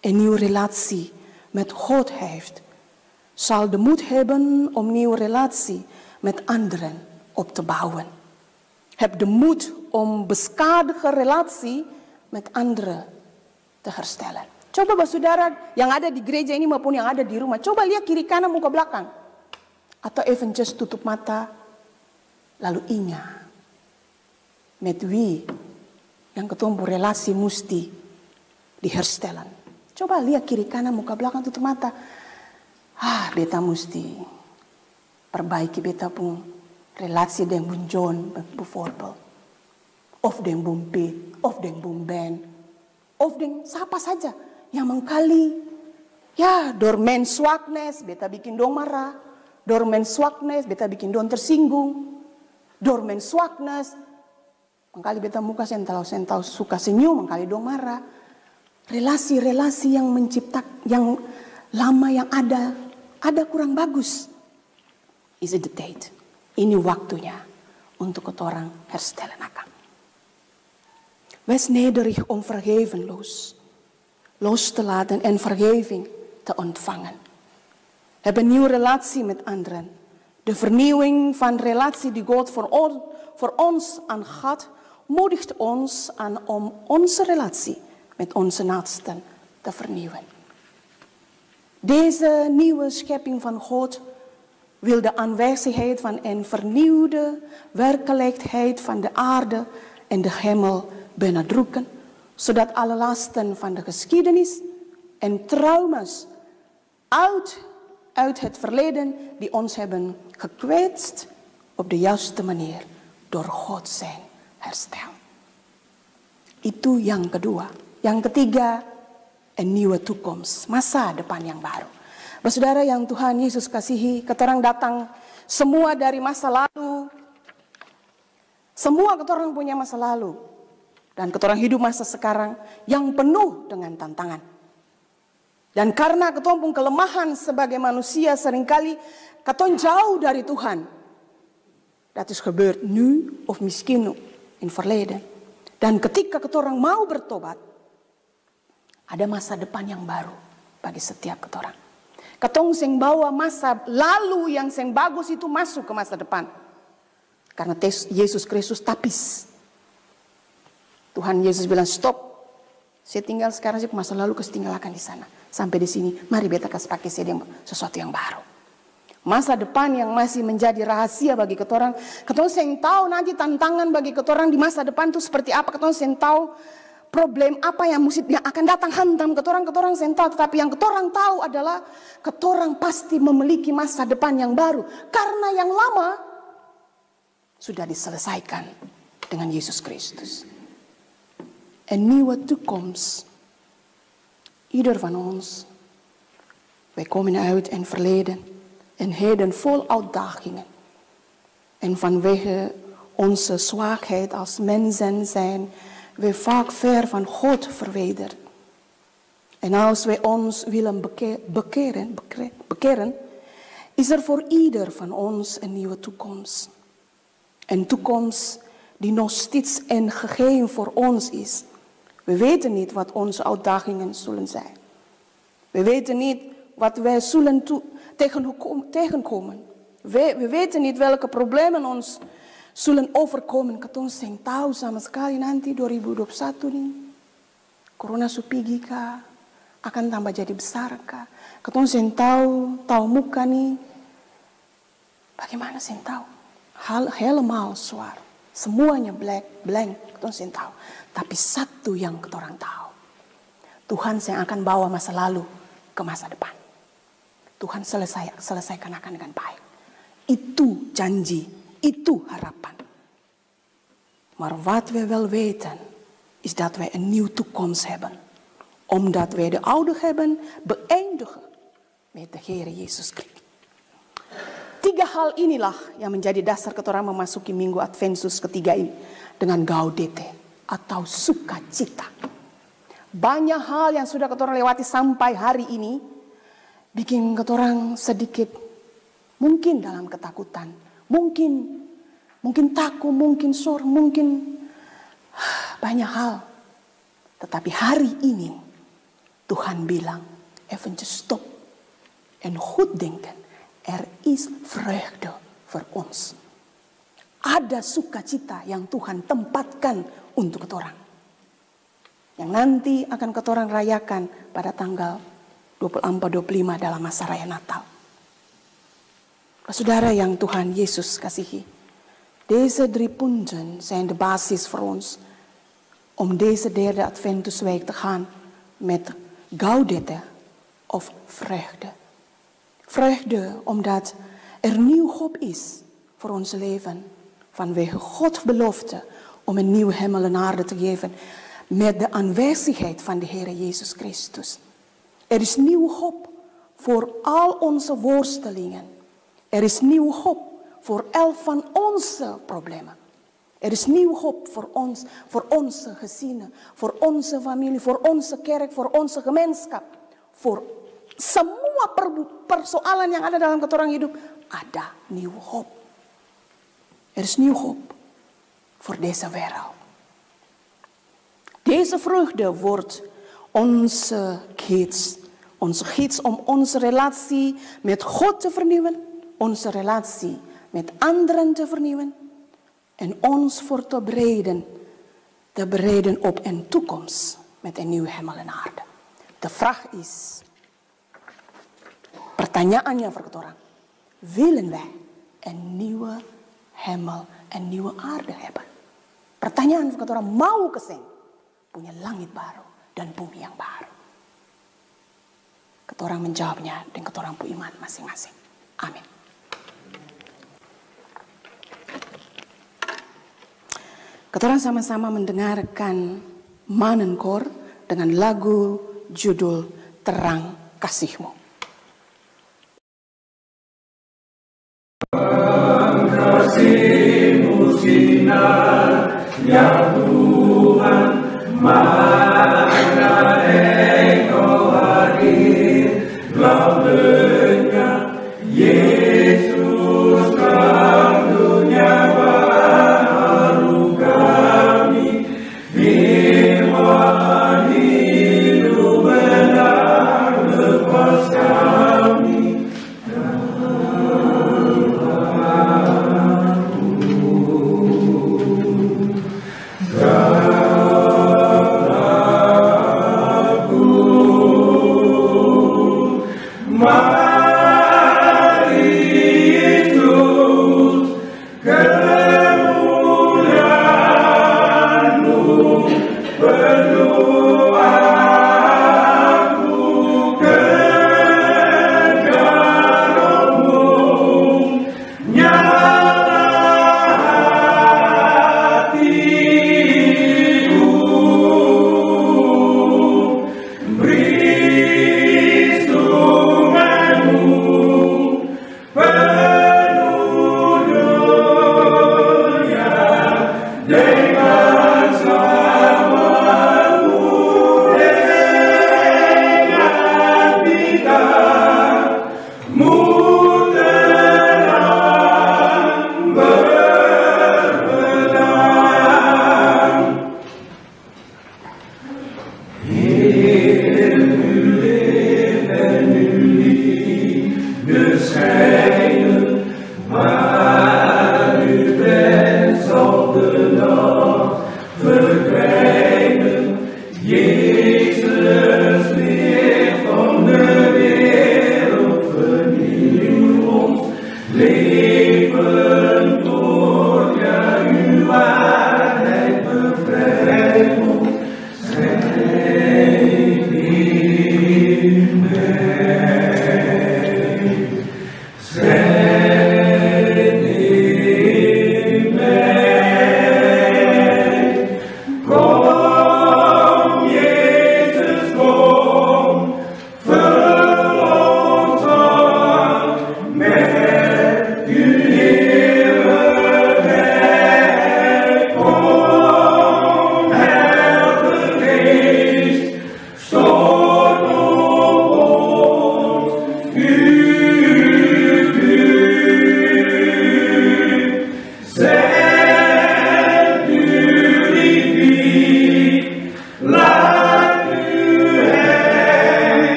een nieuwe relatie met God heeft, zal de moed hebben om nieuwe relatie met anderen op te bouwen. Heb de moed om beschadigde relatie met anderen te herstellen. Coba saudara yang ada di gereja ini maupun yang ada di rumah, coba lihat kiri kanan muka belakang. Atau even just tutup mata, lalu ingat. met wie yang ketemu relasi mesti diherstellen. Coba lihat kiri kanan, muka belakang, tutup mata. Beta mesti perbaiki beta pun relasi dengan Bun John bijvoorbeeld. Of dengan Bun Pete, of dengan Bun Ben, of dengan siapa saja yang mengkali. Ya, door men zwaknes, beta bikin dong marah. Door men zwaknes, beta bikin dong tersinggung. Door men zwaknes, mengkali beta muka sentau suka senyum, mengkali dong marah. Relasi-relasi yang yang lama yang ada kurang bagus. Is it the date? Ini waktunya untuk orang herstellen akan. Wees nederig om vergeven los te laten en vergeving te ontvangen. Heb een nieuwe relatie met anderen. De vernieuwing van relatie die God voor ons aangaat, moedigt ons aan om onze relatie met onze naasten te vernieuwen. Deze nieuwe schepping van God wil de aanwezigheid van een vernieuwde werkelijkheid van de aarde en de hemel benadrukken, zodat alle lasten van de geschiedenis en trauma's uit het verleden die ons hebben gekwetst, op de juiste manier door God zijn herstel. Itu yang kedua. Yang ketiga, een nieuwe toekomst, masa depan yang baru. Saudara yang Tuhan Yesus kasihi, ketorang datang semua dari masa lalu. Semua ketorang punya masa lalu. Dan ketorang hidup masa sekarang yang penuh dengan tantangan. Dan karena ketorang pun kelemahan sebagai manusia seringkali ketorang jauh dari Tuhan. Dat is gebeurd nu of misschien in verleden. Dan ketika ketorang mau bertobat, ada masa depan yang baru bagi setiap ketorang. Ketong sing bawa masa lalu yang sing bagus itu masuk ke masa depan. Karena Yesus Kristus tapis. Tuhan Yesus bilang stop. Saya tinggal sekarang sih masa lalu ketinggalkan di sana. Sampai di sini, mari beta kasih pakai sesuatu yang baru. Masa depan yang masih menjadi rahasia bagi ketorang. Ketorang sing tahu nanti tantangan bagi ketorang di masa depan itu seperti apa. Ketorang sing tahu problem apa yang akan datang hantam ketorang sing tahu. Tetapi yang ketorang tahu adalah ketorang pasti memiliki masa depan yang baru. Karena yang lama sudah diselesaikan dengan Yesus Kristus. Een nieuwe toekomst. Ieder van ons. Wij komen uit een verleden en heden vol uitdagingen. En vanwege onze zwakheid als mensen zijn we vaak ver van God verwijderd. En als wij ons willen bekeren, is er voor ieder van ons een nieuwe toekomst. Een toekomst die nog steeds een geheim voor ons is. We weten niet wat onze uitdagingen zullen zijn. We weten niet wat wij zullen tegenkomen. We weten niet welke problemen ons zullen overkomen. Katong sing tahu sama sekali nanti 2021 nih. Corona supigi kah? Akan tambah jadi besar kah? Katong sing tahu muka nih. Bagaimana sing tahu? Helemaal zwaar. Semuanya blank. Katong sing tahu. Tapi satu yang ketorang tahu. Tuhan yang akan bawa masa lalu ke masa depan. Tuhan selesaikan akan dengan baik. Itu janji, itu harapan. Maar wat we wel weten, is dat wij een nieuwe toekomst hebben. Omdat wij de oude hebben beëindigen met de Heer Yesus Kristus. 3 hal inilah yang menjadi dasar ketorang memasuki minggu Adventus ketiga ini dengan gaudete atau sukacita. Banyak hal yang sudah ketorang lewati sampai hari ini bikin ketorang sedikit mungkin dalam ketakutan, mungkin takut, mungkin sor, mungkin banyak hal. Tetapi hari ini Tuhan bilang, eventjes stop en goed denken. Er is vreugde voor ons. Ada sukacita yang Tuhan tempatkan untuk ketorang. Yang nanti akan ketorang rayakan pada tanggal 24-25 dalam masa raya Natal. Saudara yang Tuhan Yesus kasihi. Deze 3 punten zijn de basis voor ons om deze derde Adventusweek te gaan met gaudete of vreugde. Vreugde omdat er nieuw hoop is voor ons leven. Vanwege Gods belofte om een nieuwe hemel en aarde te geven met de aanwezigheid van de Heer Jezus Christus. Er is nieuw hoop voor al onze worstelingen. Er is nieuw hoop voor elk van onze problemen. Er is nieuw hoop voor ons, voor onze gezinnen, voor onze familie, voor onze kerk, voor onze gemeenschap. Voor semua persoalan yang ada dalam ketorang hidup, ada nieuw hoop. Er is nieuw hoop voor deze wereld. Deze vreugde wordt onze gids om onze relatie met God te vernieuwen, onze relatie met anderen te vernieuwen en ons voor te bereiden op een toekomst met een nieuwe hemel en aarde. De vraag is, pertanyaannya voor orang, willen wij een nieuwe hemel en nieuwe aarde hebben? Pertanyaan voor orang, mau ke sini punya langit baru dan bumi yang baru? Ketorang menjawabnya dengan ketorang pu iman masing-masing. Amin. Ketorang sama-sama mendengarkan Manenkoor dengan lagu judul Terang Kasih-Mu. Kasih-Mu sinar ya Tuhan, mana Engkau hadir dalam dunia, Yesus terang dunia baru kami, firman hidup benar lepas kami.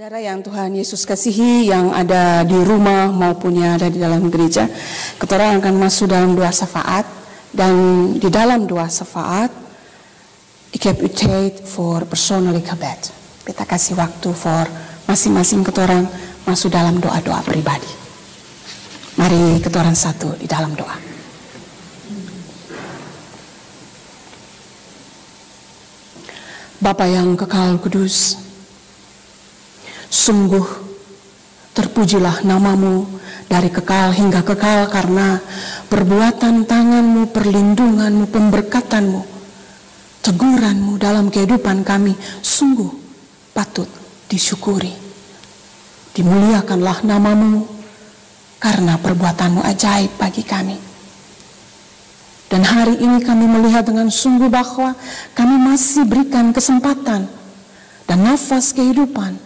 Saudara yang Tuhan Yesus kasihi, yang ada di rumah maupun yang ada di dalam gereja, kita akan masuk dalam doa syafaat, dan di dalam doa syafaat ikapitate for personal gebed. Kita kasih waktu for masing-masing ketorang masuk dalam doa-doa pribadi. Mari ketorang satu di dalam doa. Bapa yang kekal kudus, sungguh terpujilah namamu dari kekal hingga kekal, karena perbuatan tanganmu, perlindunganmu, pemberkatanmu, teguranmu dalam kehidupan kami sungguh patut disyukuri. Dimuliakanlah namamu karena perbuatanmu ajaib bagi kami. Dan hari ini kami melihat dengan sungguh bahwa kami masih berikan kesempatan dan nafas kehidupan,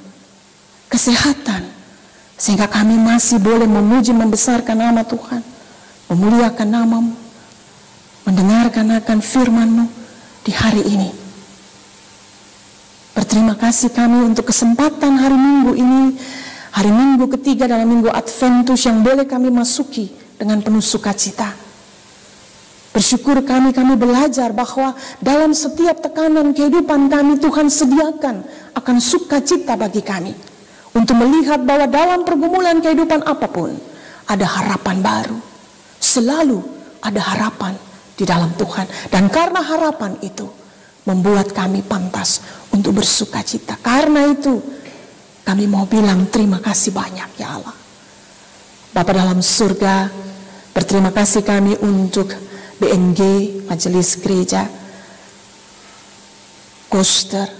kesehatan, sehingga kami masih boleh memuji membesarkan nama Tuhan, memuliakan namamu, mendengarkan akan firman-Mu di hari ini. Berterima kasih kami untuk kesempatan hari Minggu ini, hari Minggu ketiga dalam Minggu Adventus yang boleh kami masuki dengan penuh sukacita. Bersyukur kami belajar bahwa dalam setiap tekanan kehidupan kami, Tuhan sediakan akan sukacita bagi kami. Untuk melihat bahwa dalam pergumulan kehidupan apapun, ada harapan baru. Selalu ada harapan di dalam Tuhan. Dan karena harapan itu, membuat kami pantas untuk bersukacita. Karena itu, kami mau bilang terima kasih banyak ya Allah. Bapa dalam surga, berterima kasih kami untuk BNG, Majelis Gereja, Koster,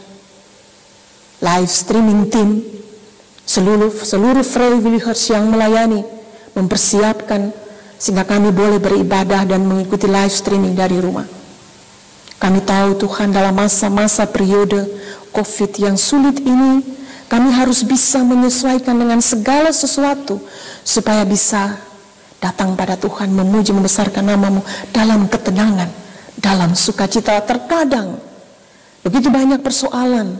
live streaming team, seluruh vrijwilligers yang melayani, mempersiapkan sehingga kami boleh beribadah dan mengikuti live streaming dari rumah. Kami tahu Tuhan, dalam masa-masa periode COVID yang sulit ini, kami harus bisa menyesuaikan dengan segala sesuatu supaya bisa datang pada Tuhan, memuji membesarkan namamu dalam ketenangan, dalam sukacita. Terkadang begitu banyak persoalan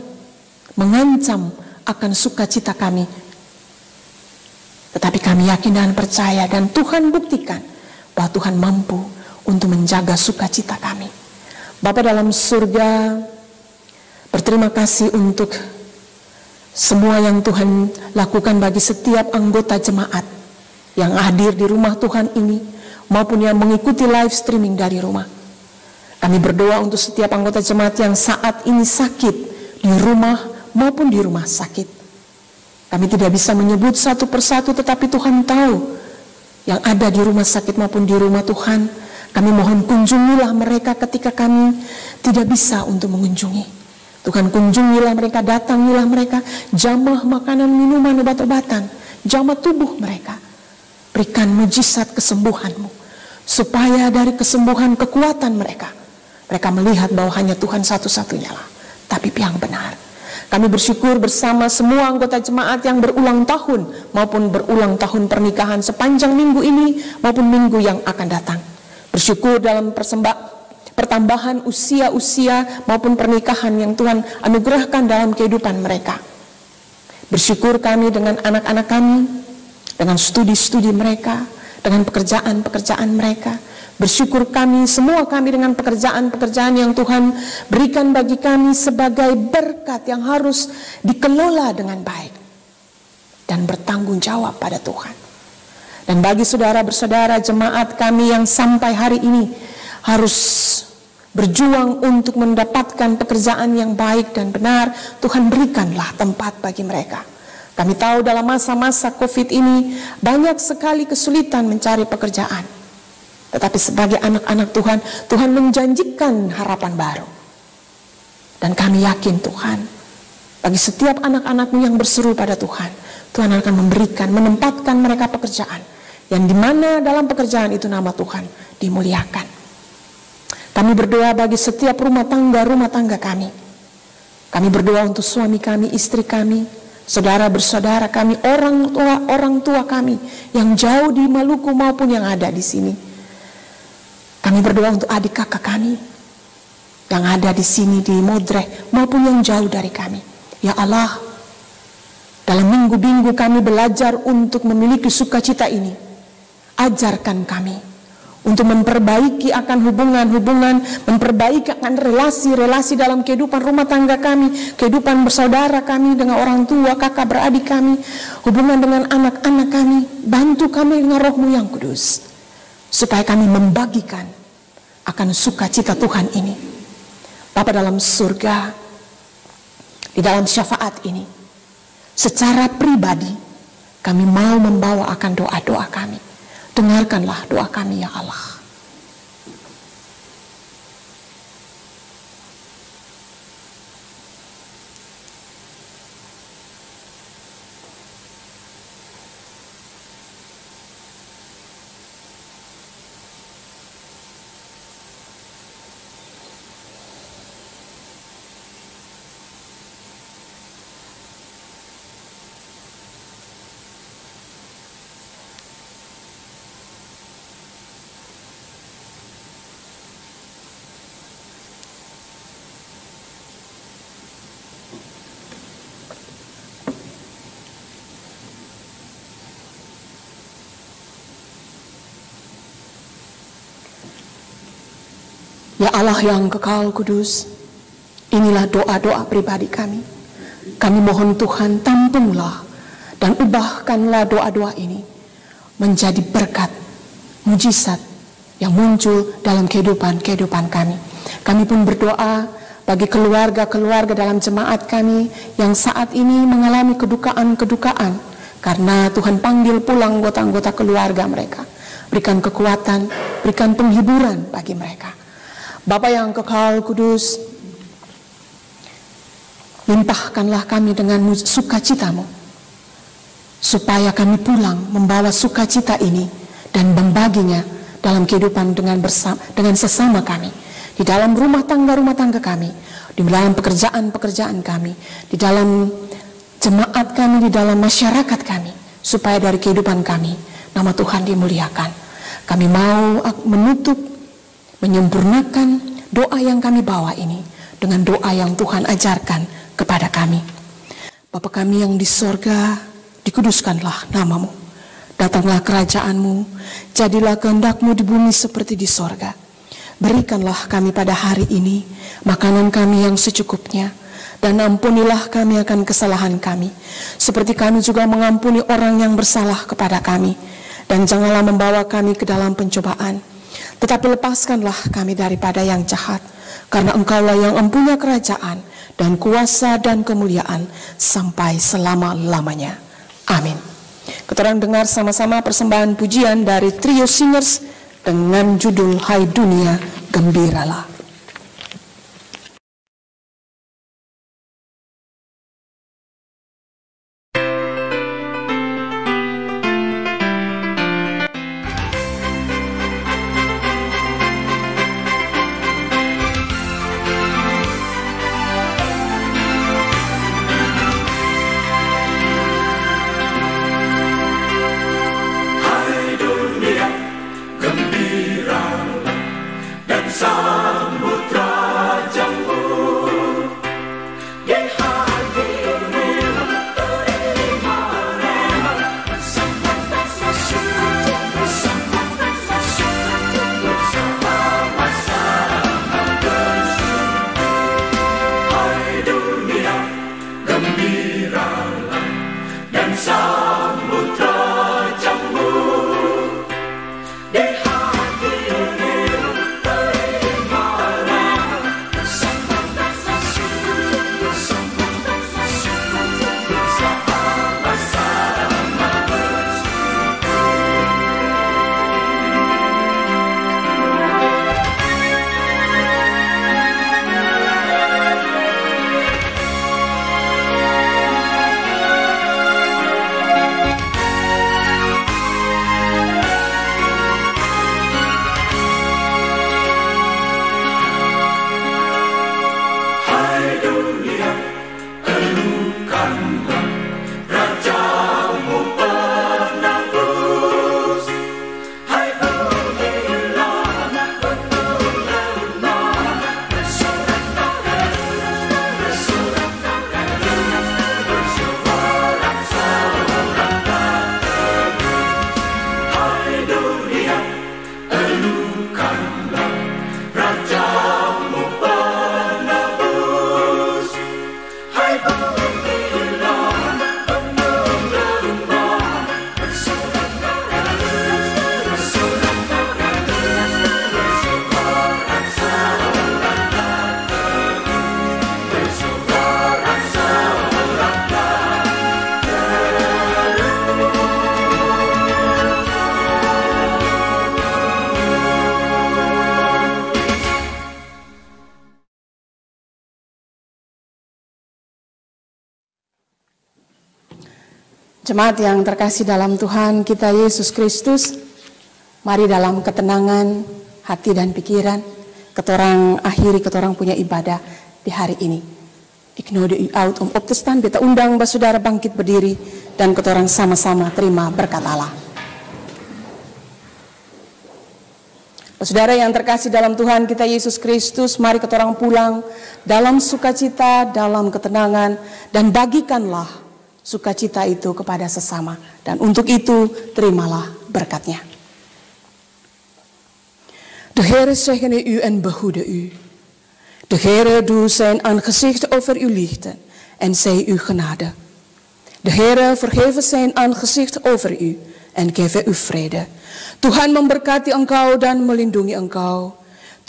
mengancam akan sukacita kami, tetapi kami yakin dan percaya, dan Tuhan buktikan bahwa Tuhan mampu untuk menjaga sukacita kami. Bapa dalam surga, berterima kasih untuk semua yang Tuhan lakukan bagi setiap anggota jemaat yang hadir di rumah Tuhan ini, maupun yang mengikuti live streaming dari rumah. Kami berdoa untuk setiap anggota jemaat yang saat ini sakit di rumah maupun di rumah sakit. Kami tidak bisa menyebut satu persatu, tetapi Tuhan tahu yang ada di rumah sakit maupun di rumah Tuhan. Kami mohon kunjungilah mereka ketika kami tidak bisa untuk mengunjungi. Tuhan kunjungilah mereka, datangilah mereka, jamah makanan, minuman, obat-obatan, jamah tubuh mereka. Berikan mujizat kesembuhan-Mu, supaya dari kesembuhan kekuatan mereka melihat bahwa hanya Tuhan satu-satunya lah tapi yang benar. Kami bersyukur bersama semua anggota jemaat yang berulang tahun maupun berulang tahun pernikahan sepanjang minggu ini maupun minggu yang akan datang. Bersyukur dalam pertambahan usia-usia maupun pernikahan yang Tuhan anugerahkan dalam kehidupan mereka. Bersyukur kami dengan anak-anak kami, dengan studi-studi mereka, dengan pekerjaan-pekerjaan mereka. Bersyukur semua kami dengan pekerjaan-pekerjaan yang Tuhan berikan bagi kami sebagai berkat yang harus dikelola dengan baik dan bertanggung jawab pada Tuhan. Dan bagi saudara-bersaudara jemaat kami yang sampai hari ini harus berjuang untuk mendapatkan pekerjaan yang baik dan benar, Tuhan berikanlah tempat bagi mereka. Kami tahu dalam masa-masa COVID ini banyak sekali kesulitan mencari pekerjaan. Tetapi sebagai anak-anak Tuhan, Tuhan menjanjikan harapan baru. Dan kami yakin Tuhan, bagi setiap anak-anak-Mu yang berseru pada Tuhan, Tuhan akan memberikan, menempatkan mereka pekerjaan, yang dimana dalam pekerjaan itu nama Tuhan dimuliakan. Kami berdoa bagi setiap rumah tangga kami. Kami berdoa untuk suami kami, istri kami, saudara bersaudara kami, orang tua kami yang jauh di Maluku maupun yang ada di sini. Kami berdoa untuk adik kakak kami yang ada di sini di Modreh maupun yang jauh dari kami. Ya Allah, Dalam minggu-minggu kami belajar untuk memiliki sukacita ini. Ajarkan kami untuk memperbaiki akan hubungan-hubungan, memperbaiki akan relasi-relasi dalam kehidupan rumah tangga kami, kehidupan bersaudara kami dengan orang tua, kakak beradik kami, hubungan dengan anak-anak kami. Bantu kami dengan Roh-Mu yang kudus, supaya kami membagikan akan sukacita Tuhan ini. Bapa dalam surga, di dalam syafaat ini, secara pribadi kami mau membawa akan doa-doa kami. Dengarkanlah doa kami ya Allah. Ya Allah yang kekal kudus, inilah doa-doa pribadi kami. Kami mohon Tuhan, tampunglah dan ubahkanlah doa-doa ini menjadi berkat, mujizat yang muncul dalam kehidupan kami. Kami pun berdoa bagi keluarga-keluarga dalam jemaat kami yang saat ini mengalami kedukaan-kedukaan karena Tuhan panggil pulang anggota-anggota keluarga mereka. Berikan kekuatan, berikan penghiburan bagi mereka. Bapa yang kekal kudus, limpahkanlah kami dengan sukacita-Mu, supaya kami pulang membawa sukacita ini dan membaginya dalam kehidupan dengan sesama kami, di dalam rumah tangga kami, di dalam pekerjaan kami, di dalam jemaat kami, di dalam masyarakat kami, supaya dari kehidupan kami nama Tuhan dimuliakan. Kami mau menutup, menyempurnakan doa yang kami bawa ini dengan doa yang Tuhan ajarkan kepada kami. Bapa kami yang di sorga, dikuduskanlah nama-Mu. Datanglah kerajaan-Mu, jadilah kehendak-Mu di bumi seperti di sorga. Berikanlah kami pada hari ini makanan kami yang secukupnya, dan ampunilah kami akan kesalahan kami, seperti kami juga mengampuni orang yang bersalah kepada kami. Dan janganlah membawa kami ke dalam pencobaan, tetapi lepaskanlah kami daripada yang jahat, karena Engkaulah yang mempunyai kerajaan dan kuasa dan kemuliaan sampai selama-lamanya. Amin. Kita dengar sama-sama persembahan pujian dari Trio Singers dengan judul Hai Dunia Gembiralah. Gembiralah dan sama Jemaat yang terkasih dalam Tuhan kita Yesus Kristus, mari dalam ketenangan hati dan pikiran, ketorang punya ibadah di hari ini. Ik nodig u uit om op te staan, kita undang saudara bangkit berdiri, dan ketorang sama-sama terima berkat Allah. Saudara yang terkasih dalam Tuhan kita Yesus Kristus, mari ketorang pulang dalam sukacita, dalam ketenangan, dan bagikanlah sukacita itu kepada sesama, dan untuk itu terimalah berkatnya. De Heere zegene u en behoede u. De Heere doe zijn aangezicht over u lichten en zij u genade. De Heere verheve zijn aangezicht over u en geef u vrede. Tuhan memberkati engkau dan melindungi engkau.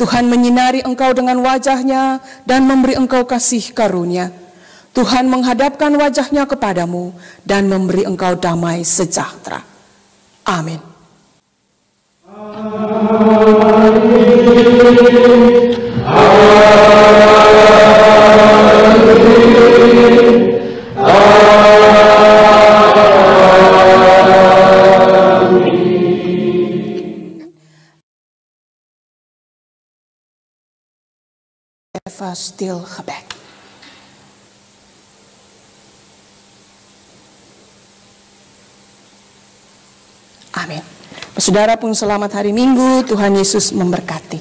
Tuhan menyinari engkau dengan wajahnya dan memberi engkau kasih karunia. Tuhan menghadapkan wajahnya kepadamu dan memberi engkau damai sejahtera. Amin. Even stil gebed. Amin. Saudara pun selamat hari Minggu, Tuhan Yesus memberkati.